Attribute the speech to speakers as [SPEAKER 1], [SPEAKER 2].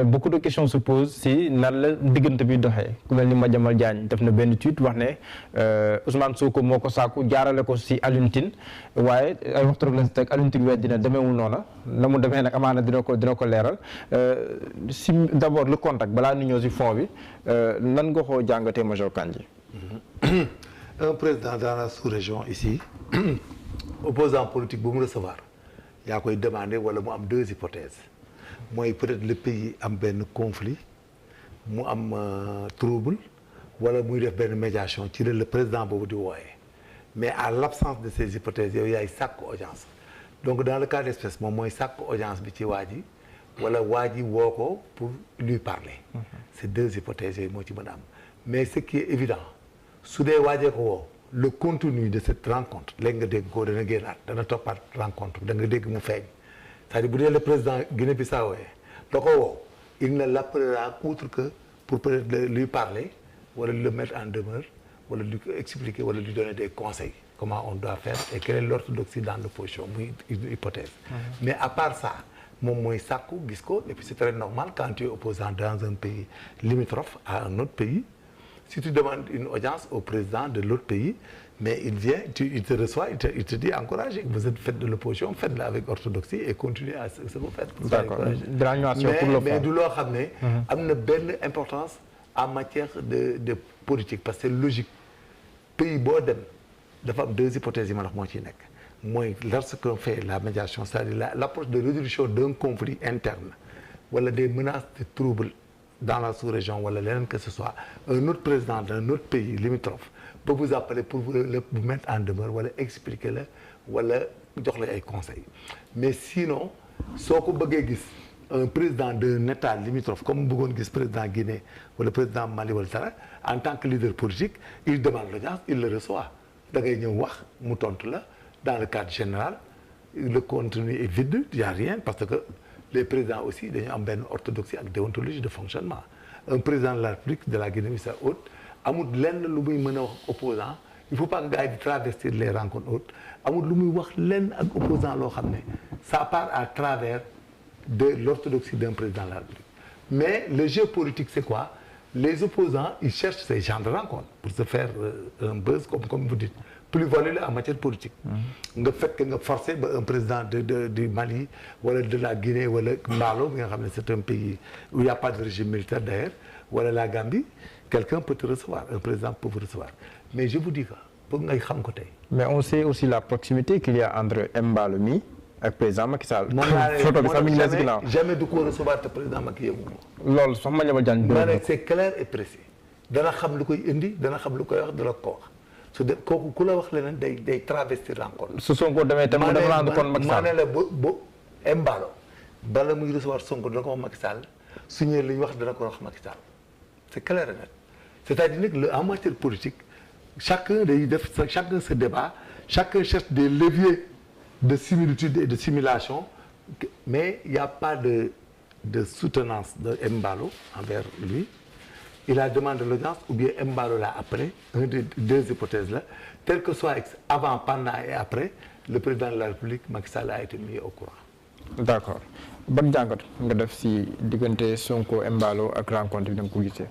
[SPEAKER 1] beaucoup de questions se posent si nan la diggante bi doxee ku mel ni Madiambal Diagne def na benn tweet wax ne Ousmane Sonko moo ko sàkku jaarale ko si Alioune Tine waaye ay waxtu rek la si teg Alioune Tine wet dina demeewul noona na mu demee nag amaana dina ko leeral si d'abord le contact balaa nu ñëw si fond bi nan nga koo jàngatee Major Kandji.
[SPEAKER 2] Un président dans la sous-région ici opposant politique bu mu recevoir yaa koy demander wala mu am deux hypothèses mooy peut-être le pays am benn conflit mu am trouble wala muy def benn médiation ci le président boobu di wooyee mais à l'absence de ces hypothèses yow yaay sàkk audience donc dans le cas d'espèce moom mooy sàkk audience bi ci waa ji wala waa ji woo ko pour lui parler ces deux hypothèses yooyu moo ci mën a am mais ce qui est évident su dee waajee ko woo le contenu de cette rencontre léegi nga dégg ko dana génnaat dana toppaat rencontre da nga dégg mu feeñ c'est-à-dire bu dee le président Guinée-Bissau da ko woo il ne l'appellera outre que pour peut-être lui parler wala le mettre en demeure wala lui expliquer wala lui donner des conseils comment on doit faire et quelle est l'orthodoxie dans l'opposition muy une hypothèse mais à part ça moom mooy sàkku gis ko et puis c'est très normal quand tu es opposant dans un pays limitrophe à un autre pays. Si tu demandes une audience au président de l'autre pays, mais il vient, il te reçoit, il te dit encouragez. Vous êtes fait de l'opposition, faites-la avec orthodoxie et continuez à ce que vous faites.
[SPEAKER 1] D'accord.
[SPEAKER 2] Mais du loo xam ne am na benn importance en matière de politique parce que c'est logique. Pays boo dem dafa am deux hypothèses yi ma wax moo ciy nekk mooy lorsqu'on fait la médiation c'est-à-dire l'approche de résolution d'un conflit interne wala des menaces de troubles dans la sous-région wala leneen que ce soit un autre président d'un autre pays limitrophe peut vous appeler pour vous mettre en demeure wala expliquer la wala jox la ay conseils mais sinon soo ko bëggee gis un président d'un état limitrophe comme mu bëggoon gis président Guinée wala président Mali wala dara en tant que leader politique il demande l'audience il le reçoit da ngay ñëw wax mu tontu la dans le cadre général le contenu est vide il y a rien parce que les présidents aussi dañu am benn orthodoxie ak déontologie de fonctionnement un président de la République de la Guinée-Bissau amul lenn lu muy mën a wax opposant il faut pas que gars yi di travestir les rencontres hautes amul lu muy wax lenn ak opposant loo xam ne ça part à travers de l'orthodoxie d'un président de la République mais le jeu politique c'est quoi les opposants ils cherchent ces genres de rencontres pour se faire un buzz comme vous dites plus-value en matière politique nga fekk nga forcé ba un président du Mali wala de la Guinée wala Mbalo bi nga xam ne c'est un pays où il n'y a pas de régime militaire d'ailleurs wala la Gambie quelqu'un peut te recevoir un président peut vous recevoir mais je vous dis que bëgg ngay xam ko tey
[SPEAKER 1] mais on sait aussi la proximité qu'il y a entre Mbalo mi ak président Macky Sall photo bi sax mi ngi nekk ginnaaw
[SPEAKER 2] jamais du ko recevoir te président Macky yëgu
[SPEAKER 1] loolu sax ma ñama jàng
[SPEAKER 2] c'est clair et précis dana xam lu koy indi dana xam lu koy wax dana ko wax su de kooku ku la wax leneen day travestir rencontre.
[SPEAKER 1] su Sonko demee tam mu dem rendre compte Macky Sall
[SPEAKER 2] ma ne la ba Mbalo bala muy recevoir Sonko dana ko wax Macky Sall su ñëwee li ñu wax dana ko wax Macky Sall c'est clair et net c'est-à-dire nag en matière politique chacun se débat chacun cherche des leviers de similitude et de simulation mais il y a pas de soutenance de Mbalo envers lui. Il a demandé l'audience ou bien Mbalo l'a appelé deux hypothèses là tel que soit avant pendant et après le président de la République Macky Sall a été mis au courant.
[SPEAKER 1] D'accord ban jàngat nga def si diggante Sonko Mbalo ak rencontre bi da nga ko gisee.